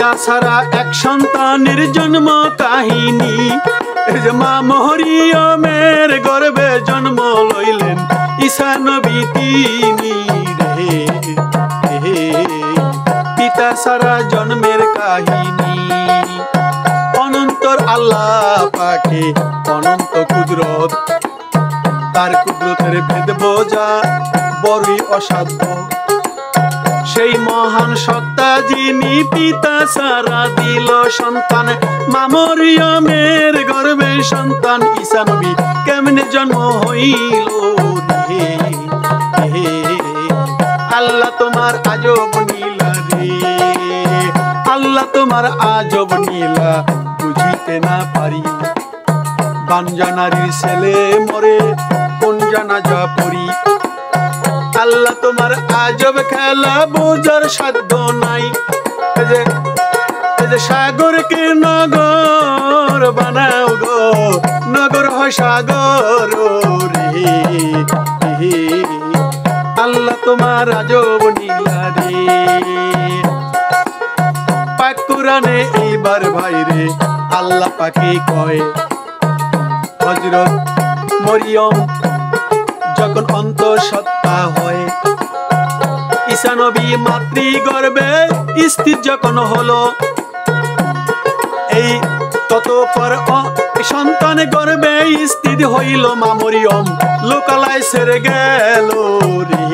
পিতা ছাড়া এক সন্তানের জন্ম কাহিনী। এই যে মা মরিয়মের গর্ভে জন্ম লইলেন ঈসা নবী তিনি রে। পিতা ছাড়া জন্মের কাহিনী। অনন্তর আল্লাহ পাকে অনন্ত কুদরত, তার কুদরতের ভেদ বোঝা বড়ই অসাধ্য। সেই মহান সত্তা যিনি পিতা ছাড়া দিল সন্তান, মা মরিয়মের গর্ভে সন্তান ঈসা নবী কেমনে জন্ম হইল রে। আল্লাহ তোমার আজব নীলা রে, আল্লাহ তোমার আজব নীলা বুঝিতে না পারি। বানজানারির ছেলে মরে কোন জানাজা পড়ি। আল্লাহ তোমার আজব খেলা বোঝার সাধ্য নাই। এই যে সাগরকে নগর বানাও গো, নগর হয় সাগর রে। আল্লাহ তোমার আজব নীলা রে। পাক কোরআনে এইবার ভাইরে আল্লাহ পাকে কয়, হযরত মরিয়ম যখন অন্তঃসত্ত্বা হয়, ঈসা নবী মাতৃগর্ভে স্থির যখন হলো, এই ততপর সন্তান গর্ভে স্থির হইল মা মরিয়ম লোকালয় ছেড়ে গেল রে।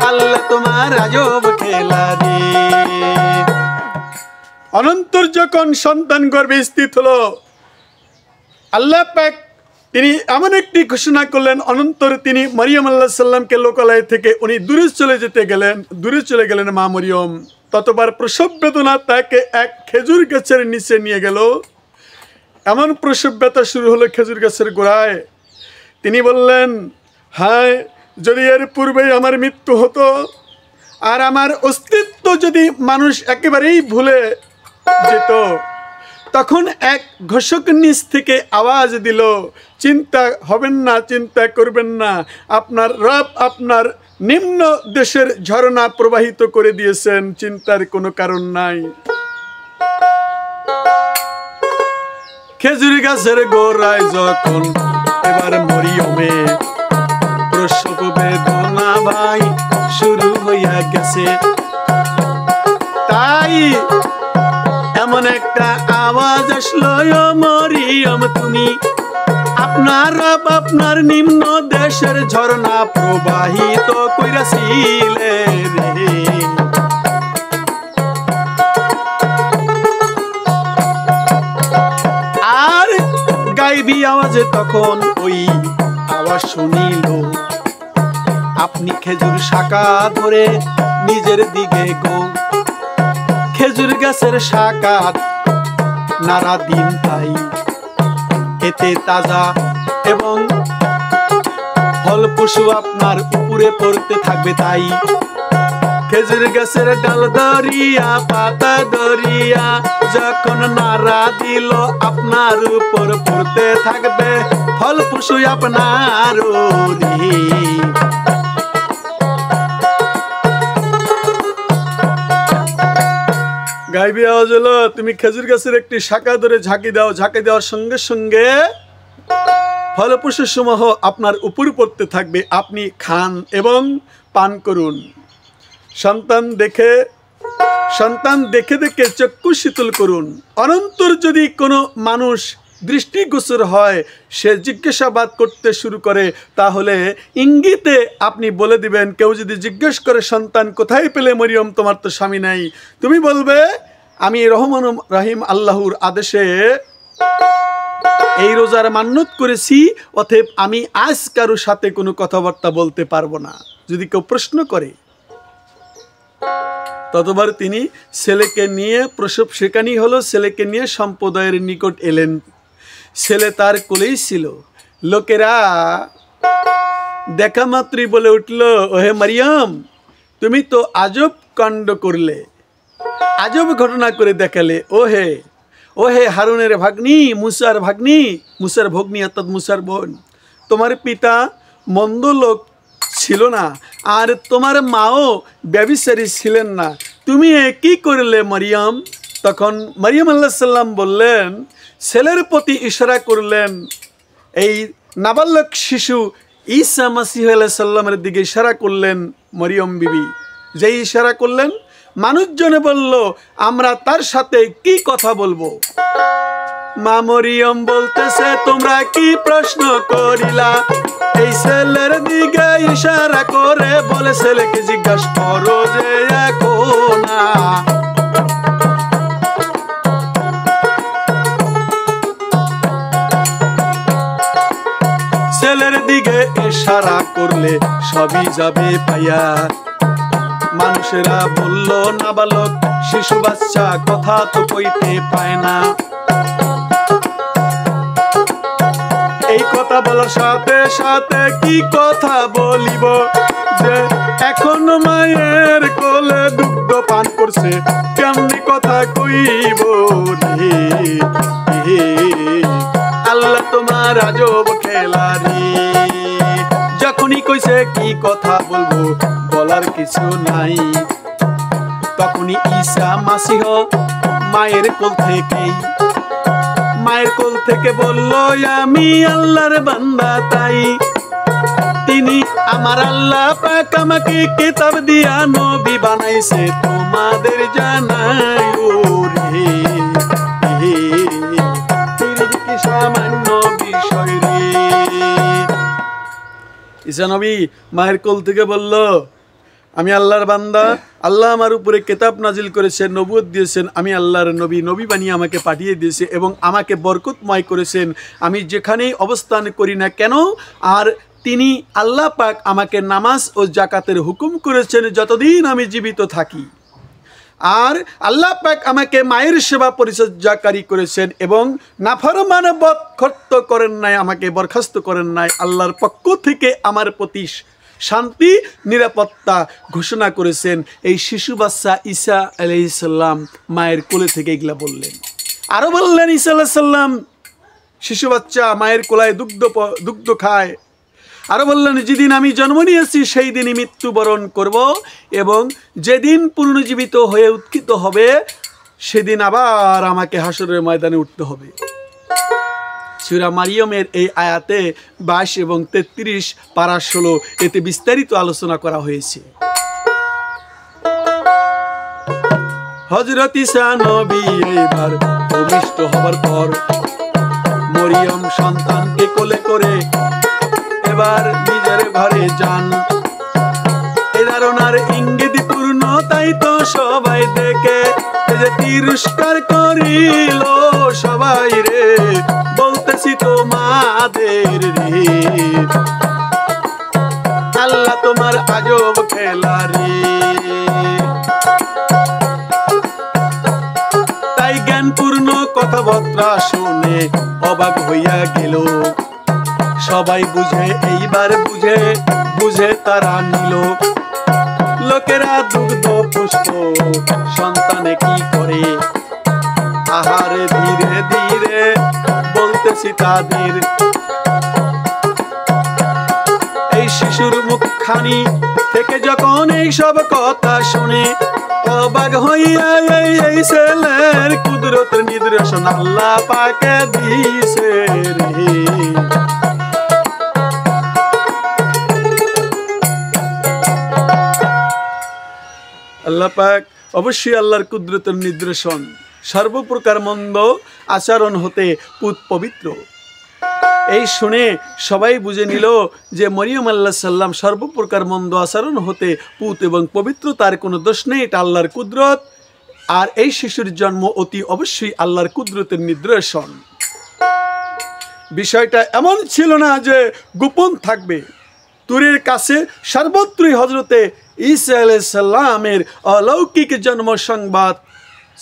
আল্লাহ তোমার আজব খেলা রে। অনন্তর যখন সন্তান গর্ভে স্থিত হলো, আল্লাহ পাক তিনি এমন একটি ঘোষণা করলেন। অনন্তর তিনি মরিয়ম আলাইহিস সালামকে লোকালয় থেকে উনি দূরে চলে গেলেন মা মরিয়ম। ততবার প্রসব বেদনা তাকে এক খেজুর গাছের নিচে নিয়ে গেল। এমন প্রসব ব্যথা শুরু হলো খেজুর গাছের গোড়ায়। তিনি বললেন, হায় যদি এর পূর্বেই আমার মৃত্যু হতো, আর আমার অস্তিত্ব যদি মানুষ একেবারেই ভুলে যেত। তখন এক ঘোষক নিচ থেকে আওয়াজ দিল, চিন্তা হবেন না, চিন্তা করবেন না, আপনার রব আপনার নিম্ন দেশের ঝর্ণা প্রবাহিত করে দিয়েছেন, চিন্তার কোনো কারণ নাই। খেজুর গাছের গোড়ায় যখন এবার মরিয়মে প্রসব বেদনা ভাই শুরু হইয়া গেছে, তাই এমন একটা আওয়াজ আসলো, ও মরিয়ম তুমি আপনার রব আপনার নিম্ন দেশের ঝর্ণা প্রবাহিত কইরাছিলে রে। আর গাইবি আওয়াজে তখন ওই আওয়াজ শুনিল, আপনি খেজুর শাখা ধরে নিজের দিকে গো। খেজুর গাছের শাখা নারা দিন তাই, এতে তাজা এবং ফল পশু আপনার উপরে পড়তে থাকবে তাই। খেজুর গাছের ডাল ধরিয়া পাতা ধরিয়া যখন নারা দিল, আপনার উপর পড়তে থাকবে ফল পশু আপনার রে। গাইবি আওয়াজ হলো, তুমি খেজুর গাছের একটি শাখা ধরে ঝাঁকি দাও। ঝাঁকি দেওয়ার সঙ্গে সঙ্গে ফলপুষ্প সমূহ আপনার উপর পড়তে থাকবে, আপনি খান এবং পান করুন। সন্তান দেখে দেখে চক্ষু শীতল করুন। অনন্তর যদি কোনো মানুষ দৃষ্টিগোচর হয়, সে জিজ্ঞাসাবাদ করতে শুরু করে, তাহলে ইঙ্গিতে আপনি বলে দিবেন। কেউ যদি জিজ্ঞেস করে, সন্তান কোথায় পেলে মরিয়ম, তোমার তো স্বামী নাই, তুমি বলবে আমি রহমান রহিম আল্লাহর আদেশে এই রোজার মান্যত করেছি, অতএব আমি আজ কারো সাথে কোনো কথাবার্তা বলতে পারবো না। যদি কেউ প্রশ্ন করে, ততবার তিনি ছেলেকে নিয়ে, প্রসব সেখানেই হলো, ছেলেকে নিয়ে সম্প্রদায়ের নিকট এলেন। ছেলে তার কোলেই ছিল। লোকেরা দেখা মাত্রই বলে উঠল, ওহে মারিয়াম, তুমি তো আজব কাণ্ড করলে, আজব ঘটনা করে দেখালে। ওহে হারুনের ভাগ্নি, মুসার ভগ্নী অর্থাৎ মুসার বোন, তোমার পিতা মন্দ লোক ছিল না, আর তোমার মাও ব্যভিচারী ছিলেন না। তুমি এ কি করলে মারিয়াম? তখন মারিয়াম আলাইহিস সালাম বললেন, ছেলের প্রতি ইশারা করলেন। এই নাবালক শিশু ঈসা মাসীহ আলাইহিস সালামের দিকে ইশারা করলেন মরিয়ম বিবি। যেই ইশারা করলেন, মানুষজনে বলল, আমরা তার সাথে কি কথা বলবো? মা মরিয়ম বলতেছে, তোমরা কি প্রশ্ন করিলা? এই ছেলের দিকে ইশারা করে বলে, ছেলেকে জিজ্ঞাসা করো যে এখন ছেলের দিকে ইশারা করলে সবই যাবে পাইয়া। মানুষেরা বলল, নাবালক শিশু বাচ্চা কথা তো কইতে পায় না। এই কথা বলার সাথে সাথে কি কথা বলিব, যে এখন মায়ের কোলে দুগ্ধ পান করছে, কেমনি কথা কইব রে? আল্লাহ তোমার আজব খেলা রে। যখনই কইছে কি কথা বলবো, বলার কিছু নাই, তখনই ঈসা মাসীহ মায়ের কোল থেকে বলল, আমি আল্লাহর বান্দা, তাই তিনি আমার আল্লাহ পাক আমাকে কিতাব দিয়া নবী বানাইছে, তোমাদের জানাই রে। কি সামান্য বিষয় রে। ঈসা নবী মায়ের কোল থেকে বলল, আমি আল্লাহর বান্দা, আল্লাহ আমার উপরে কিতাব নাজিল করেছেন, নবুয়ত দিয়েছেন, আমি আল্লাহর নবী বানিয়ে আমাকে পাঠিয়ে দিয়েছে এবং আমাকে বরকতময় করেছেন আমি যেখানেই অবস্থান করি না কেন। আর তিনি আল্লাহ পাক আমাকে নামাজ ও জাকাতের হুকুম করেছেন যতদিন আমি জীবিত থাকি। আর আল্লাহ পাক আমাকে মায়ের সেবা পরিচর্যাকারী করেছেন এবং নাফরমান বরখাস্ত করেন নাই, আমাকে বরখাস্ত করেন নাই। আল্লাহর পক্ষ থেকে আমার প্রতি শান্তি নিরাপত্তা ঘোষণা করেছেন। এই শিশু বাচ্চা ঈসা আলাইহিস সালাম মায়ের কোলে থেকে এগুলা বললেন। আরো বললেন, ঈসা আলাইহিস সালাম শিশু বাচ্চা মায়ের কোলায় দুগ্ধ খায়। আরো বললেন, যেদিন আমি জন্ম নিয়েছি সেই দিনই মৃত্যুবরণ করব এবং যেদিন পুনর্জীবিত হয়ে উৎক্ষিত হবে সেদিন আবার আমাকে হাসরের ময়দানে উঠতে হবে। সূরা মারিয়মের এই আয়াতে 22 এবং 33 পারা 16 এতে বিস্তারিত আলোচনা করা হয়েছে। হযরত ঈসা নবী এইবার ভূমিষ্ঠ হবার পর মরিয়ম সন্তানকে কোলে করে এবার নিজের ঘরে যান। এ ধারণার ইঙ্গিত পূর্ণ তাই তো সবাই দেখে যে তিরস্কার করিল সবাই রে, বলতেছি তোমাদের রে, আল্লাহ তোমার আজব খেলা রে। তাই জ্ঞানপূর্ণ কথাবার্তা শুনে অবাক হইয়া গেল সবাই। এইবার বুঝে তারা নিল। লোকেরা দুগ্ধ পুষ্ট সন্তানে কি করে, আহারে ধীরে ধীরে বলতেছি তাদের। এই শিশুর মুখখানি থেকে যখন এই সব কথা শুনে অবাক হইয়া এই ছেলের কুদরতের নিদর্শন আল্লাহ পাকে দিছে রে। আল্লাহ পাক অবশ্যই আল্লাহর কুদরতের নিদর্শন, সর্বপ্রকার মন্দ আচরণ হতে পুত পবিত্র। এই শুনে সবাই বুঝে নিল যে মরিয়ম আলাইহিস সালাম সর্বপ্রকার মন্দ আচরণ হতে পুত এবং পবিত্র, তার কোনো দোষ নেই, এটা আল্লাহর কুদরত। আর এই শিশুর জন্ম অতি অবশ্যই আল্লাহর কুদরতের নিদর্শন। বিষয়টা এমন ছিল না যে গোপন থাকবে। তুরের কাছে সর্বত্রই হযরতে ঈসা আলাইহিস সালামের অলৌকিক জন্ম সংবাদ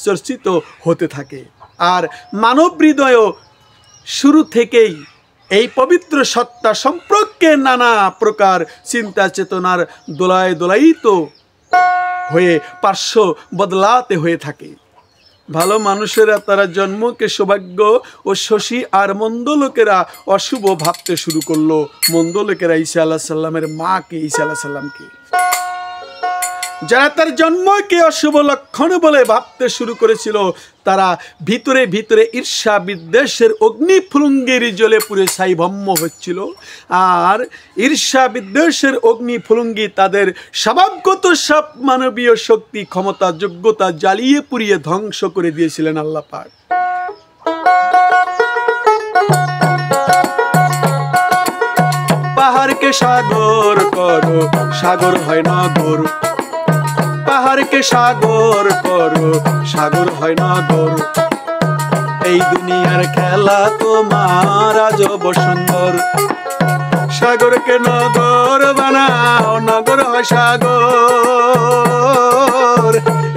চর্চিত হতে থাকে। আর মানব হৃদয় শুরু থেকেই এই পবিত্র সত্তা সম্পর্কে নানা প্রকার চিন্তা চেতনার দোলায়িত হয়ে পার্শ্ব বদলাতে হয়ে থাকে। ভালো মানুষেরা তারা জন্মকে সৌভাগ্য ও শশী, আর মন্দ লোকেরা অশুভ ভাবতে শুরু করলো। মন্দ লোকেরা ঈসা আলাইহিস সালামের মাকে, ঈসা আলাইহিস সালামকে। যারা তার জন্মকে অশুভ লক্ষণ বলে ভাবতে শুরু করেছিল, তারা ভিতরে ভিতরে ঈর্ষা বিদ্বেষের অগ্নিফুলঙ্গের জ্বলে পুড়ে ছাই ভস্ম হচ্ছিল। আর ঈর্ষা বিদ্বেষের অগ্নিফুলঙ্গি তাদের স্বভাবগত সব মানবীয় শক্তি, ক্ষমতা, যোগ্যতা জ্বালিয়ে পুড়িয়ে ধ্বংস করে দিয়েছিলেন আল্লাহ পাক। পাহাড়কে সাগর করো, সাগর হয় নগর। পাহাড়কে সাগর করো, সাগর হয় নগর। এই দুনিয়ার খেলা তোমার আজব সুন্দর। সাগরকে নগর বানাও, নগর হয় সাগর।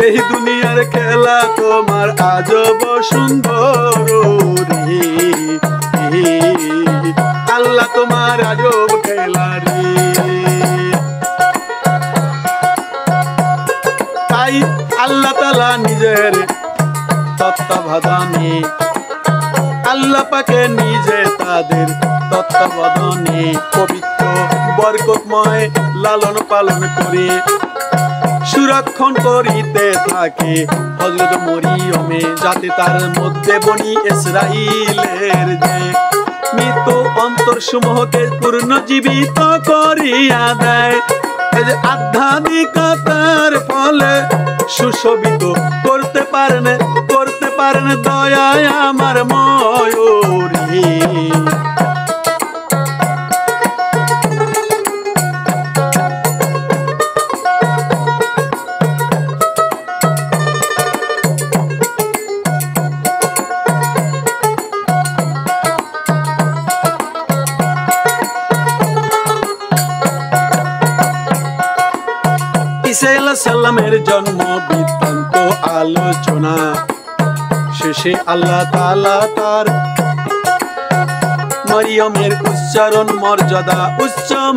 এই দুনিয়ার খেলা তোমার আজব সুন্দর। আল্লাহ তোমার আজব খেলা রে। তাই আল্লাহ তাআলা নিজের তত্ত্বাবধানে, আল্লাহ পাকে নিজে তাদের তত্ত্বাবধানে পবিত্র বরকতময় লালন পালন করে সুরক্ষণ করিতে থাকে হযরত মরিয়মে, যাতে তার মধ্যে বনি ইসরাইলের যে মৃত অন্তর সমূহকে পুনর্জীবিত করিয়া দেয়। এই যে আধ্যাত্মিকতার ফলে সুশোভিত করতে পারেন দয়ায় আমার ময়ূরী। ঈসা আলাইহিস সালামের জন্ম বৃত্তান্ত আলোচনা শেষে আল্লাহ তাআলা তার মরিয়মের উচ্চ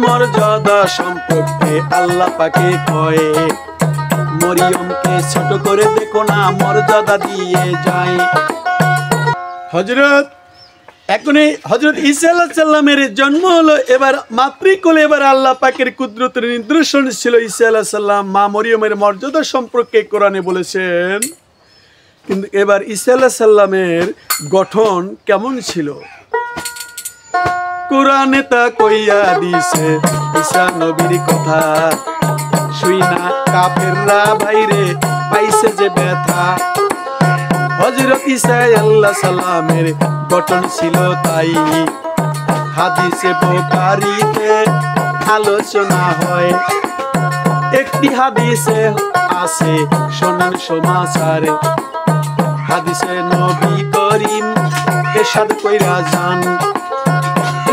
মর্যাদা সম্পর্কে আল্লাহ পাকে কয়ে, মরিয়মকে ছোট করে দেখো না, মর্যাদা দিয়ে যায়। হযরত ঈসা আলাইহিস সালামের জন্ম হলো, এবার মাতৃকোলে এবার আল্লাহ পাকের কুদরতের নিদর্শন ছিল। ঈসা আলাইহিস সালাম মা মরিয়মের মর্যাদা সম্পর্কে কোরআনে বলেছেন, কিন্তু এবার ঈসা আলাইহিস সালামের গঠন কেমন ছিল কোরআনে তা কইয়া দিছে। ঈসা নবীর কথা শুই না কাফেররা বাইরে পাইছে যে ব্যথা। হযরত ঈসা আলাইহিস সালামের গঠন ছিল তাই হাদিসে বুখারীতে আলোচনা হয়। একটি হাদিসে আছে শোনান সমাচারে, হাদিসে নবী করিম ইরশাদ কইরা যান,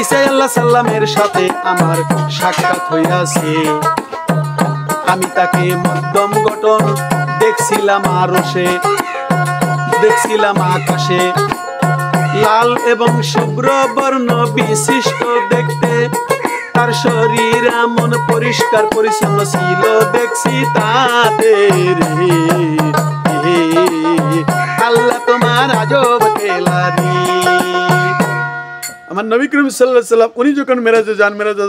ঈসা আলাইহিস সালামের সাথে আমার সাক্ষাৎ হইয়াছে। আমি তাকে মধ্যম গঠন দেখছিলাম আরশে, দেখছিলাম আকাশে, লাল এবং শুভ্র বর্ণ বিশিষ্ট দেখতে। তার শরীর এমন পরিষ্কার পরিচ্ছন্ন ছিল, দেখছি তাদের আল্লাহ তোমার আজব খেলা রে। আমার নবী করিম সাল্লাল্লাহু আলাইহি সাল্লাম উনি যখন মেরাজে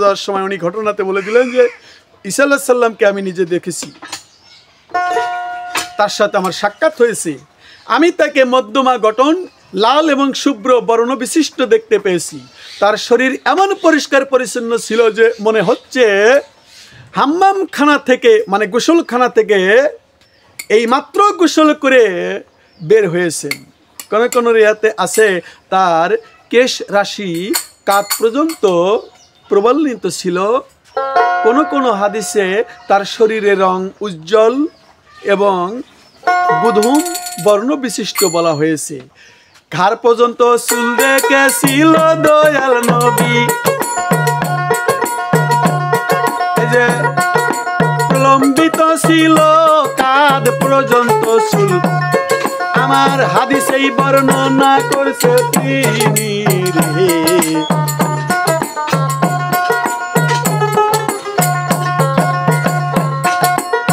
যাওয়ার সময় উনি ঘটনাতে বলে দিলেন যে ঈসা আলাইহিস সালামকে আমি নিজে দেখেছি, তার সাথে আমার সাক্ষাৎ হয়েছে। আমি তাকে মধ্যমা গঠন, লাল এবং শুভ্র বর্ণ বিশিষ্ট দেখতে পেয়েছি। তার শরীর এমন পরিষ্কার পরিচ্ছন্ন ছিল যে মনে হচ্ছে হাম্মামখানা থেকে, মানে গোসলখানা থেকে এই মাত্র গোসল করে বের হয়েছেন। কোন কোন রিয়াতে আছে তার কেশ রাশি কাঁধ পর্যন্ত প্রবালিত ছিল। কোন কোন হাদিসে তার শরীরের রং উজ্জ্বল এবং গুধুম বর্ণ বিশিষ্ট বলা হয়েছে। ঘাড় পর্যন্ত চুল রেখেছিল দয়াল নবী, যে প্রলম্বিত ছিল কাঁধ পর্যন্ত চুল। আমার হাদিসেই বর্ণনা করছে তিনি রে।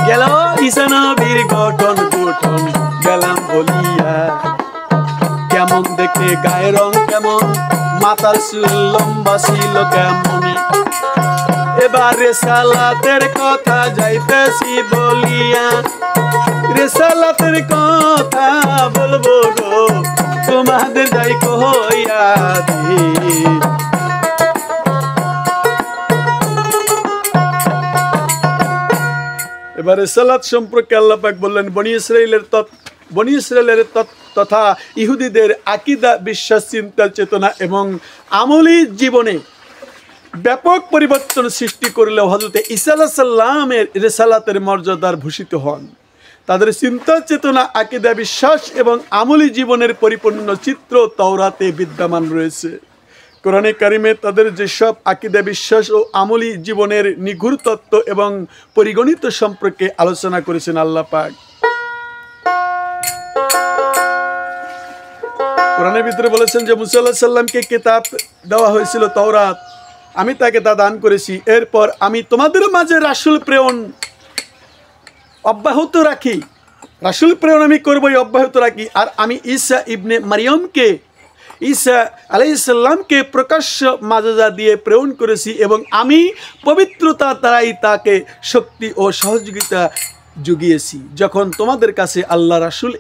গেল ঈসা নবীর গঠন গেলাম বলিয়া, কেমন দেখতে গায়ের রং কেমন, মাথার চুল লম্বা ছিল কেমন। এবার রেসালাতের কথা যাইতেছি বলিয়া, রেসালাতের কথা বলবো গো তোমাদের যাই কইয়া দি। এবার রেসালাত সম্পর্কে আল্লাহ পাক বললেন বনি ইসরাইলের তথা ইহুদিদের আকীদা, বিশ্বাস, চিন্তা, চেতনা এবং আমলি জীবনে ব্যাপক পরিবর্তন সৃষ্টি করলেও হযরত ঈসা আলাইহিস সালামের রিসালাতের মর্যাদার ভূষিত হন। তাদের চিন্তা, চেতনা, আকীদা, বিশ্বাস এবং আমলি জীবনের পরিপূর্ণ চিত্র তাওরাতে বিদ্যমান রয়েছে। কোরআনে কারিমে তাদের যেসব আকীদা, বিশ্বাস ও আমলি জীবনের নিগূঢ় তত্ত্ব এবং পরিগণিত সম্পর্কে আলোচনা করেছেন আল্লাহ পাক। কোরআনের ভিতরে বলেছেন যে মুসা আলাইহিস সালামকে কিতাব দেওয়া হয়েছিল তাওরাত, আমি তাকে তা দান করেছি। এরপর আমি তোমাদের মাঝে রাসূল প্রেরণ অব্যাহত রাখি, রাসূল প্রেরণ আমি করবই, অব্যাহত রাখি। আর আমি ঈসা ইবনে মারিয়মকে, ঈসা আলাইহিস সালামকে প্রকাশ্য মাজাজা দিয়ে প্রেরণ করেছি এবং আমি পবিত্রতা দ্বারাই তাকে শক্তি ও সহযোগিতা জুগিয়েছি। যখন তোমাদের কাছে আল্লাহ রাসূল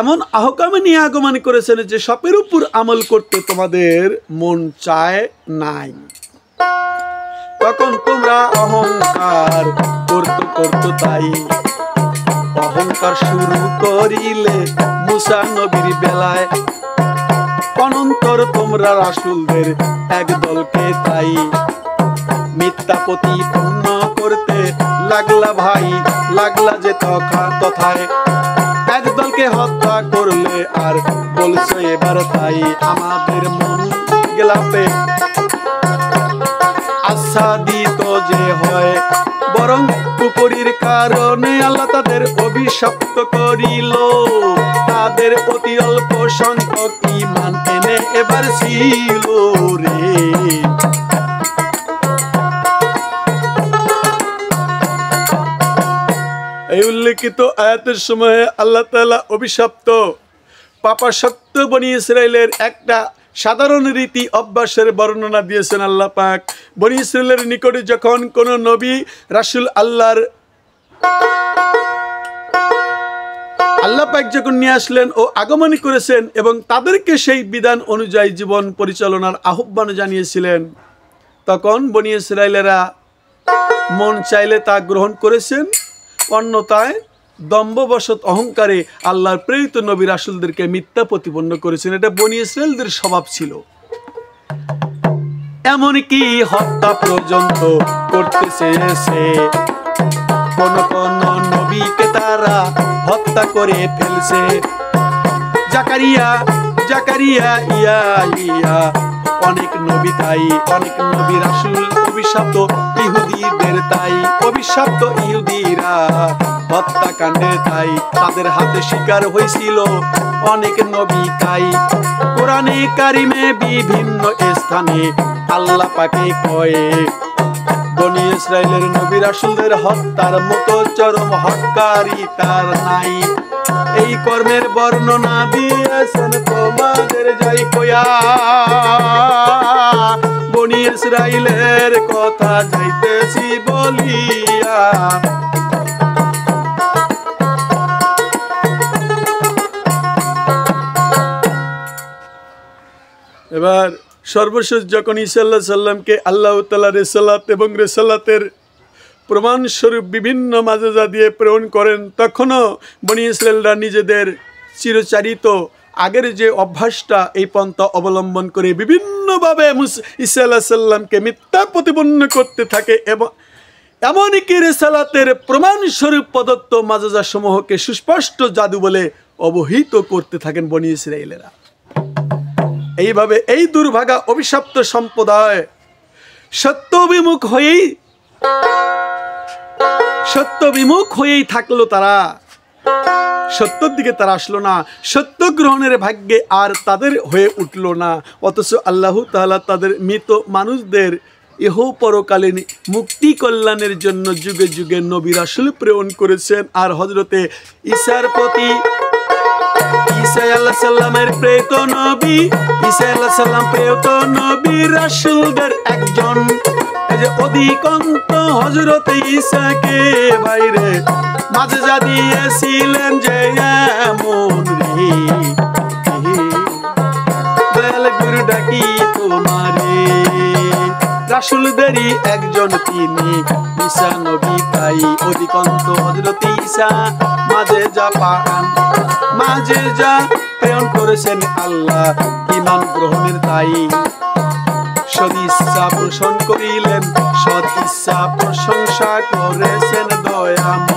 এমন আহকামে নিয়ে আগমন করেছেন যে সবের উপর আমল করতে তোমাদের মন চায় নাই, তখন তোমরা অহংকার করতে তাই। অহংকার শুরু করিলে মুসা নবীর বেলায়, অনন্তর তোমরা রাসূলদের এক দলকে তাই। মিথ্যা প্রতিপন্ন করতে লাগলা ভাই, লাগলা যে তথায়। একদলকে হত্যা করলে আর বলছো এবার তাই। আমাদের মন গেলাপে আচ্ছাদিত যে হয়, বরং কুপুরির কারণে আল্লাহ তাদের অভিশপ্ত করিল। তাদের অতি অল্প সংখ্যক ঈমান এনে এবার ছিল রে। এই উল্লেখিত আয়াতের সময়ে আল্লাহ তাআলা অভিশপ্ত পাপাসক্ত বনি ইসরাইলের একটা সাধারণ রীতি অভ্যাসের বর্ণনা দিয়েছেন আল্লাহ পাক। বনি ইসরাইলের নিকটে যখন কোন নবী রাসূল আল্লাহ পাক যখন নিয়ে আসলেন ও আগমন করেছেন এবং তাদেরকে সেই বিধান অনুযায়ী জীবন পরিচালনার আহ্বান জানিয়েছিলেন, তখন বনি ইসরাইলেরা মন চাইলে তা গ্রহণ করেছেন, অন্যথায় দম্ভবশত অহংকারে আল্লাহর প্রেরিত নবী রাসূলদেরকে মিথ্যা প্রতিপন্ন করেছেন। এটা বনি ইসরাইলদের স্বভাব ছিল। এমনকি হত্যা পর্যন্ত করতে চেয়েছে। কোন কোন নবীকে তারা হত্যা করে ফেলছে। জাকারিয়া ইয়া অনেক নবী তাই, অনেক নবী রাসূল অভিশপ্ত ইহুদিদের তাই। অভিশপ্ত ইহুদিরা হত্যাকাণ্ডে তাই, তাদের হাতে শিকার হয়েছিল অনেক নবী তাই। কোরআনে কারিমে বিভিন্ন স্থানে আল্লাহ পাকে কয়ে, বনি ইসরাইলের নবী রাসূলদের হত্যার মতো চরম হত্যাকারী তার নাই। এই কর্মের বর্ণনা দিয়েছেন তোমাদের যাই কয়া, বনি ইসরাইলের কথা যাইতেছি বলিয়া। এবার সর্বশেষ যখন ঈসা আলাইহিস সালামকে আল্লাহ তাআলা রিসালাত এবং রিসালাতের প্রমাণস্বরূপ বিভিন্ন মাজাজা দিয়ে প্রেরণ করেন, তখনও বনি ইসরাইলরা নিজেদের চিরচারিত আগের যে অভ্যাসটা, এই পন্থা অবলম্বন করে বিভিন্নভাবে ঈসা আলাইহিস সালামকে মিথ্যা প্রতিপন্ন করতে থাকে এবং এমনকি রিসালাতের প্রমাণস্বরূপ প্রদত্ত মাজাজা সমূহকে সুস্পষ্ট জাদু বলে অবহিত করতে থাকেন বনি ইসরাইলেরা। এইভাবে এই দুর্ভাগা অভিশপ্ত সম্প্রদায় সত্য বিমুখ হয়েই থাকলো। তারা সত্যের দিকে তারা আসলো না, সত্য গ্রহণের ভাগ্যে আর তাদের হয়ে উঠল না। অথচ আল্লাহ তাআলা তাদের মৃত মানুষদের ইহ পরকালীন মুক্তি কল্যাণের জন্য যুগে যুগে নবী রাসূল প্রেরণ করেছেন। আর হযরতে ঈসার প্রতি ঈসা আলাইহিস সালামের প্রেরিত নবী, ঈসা আলাইহিস সালাম প্রেরিত নবী রাসূলদের একজন। এই যে অধিকন্ত হযরত ঈসাকে বাইরে মাঝে যা দিয়েছিলেন যে এমন রে, দয়াল গুরু ডাকি তোমারে। রাসূলদেরই একজন তিনি ঈসা নবী, তাই অধিকন্ত হযরত ঈসা মাঝে যা পান, মাঝে যা প্রেরণ করেছেন আল্লাহ ঈমান গ্রহণের, তাই সদ ইচ্ছা পোষণ করিলেন, সদ ইচ্ছা প্রশংসা করেছেন দয়াময়।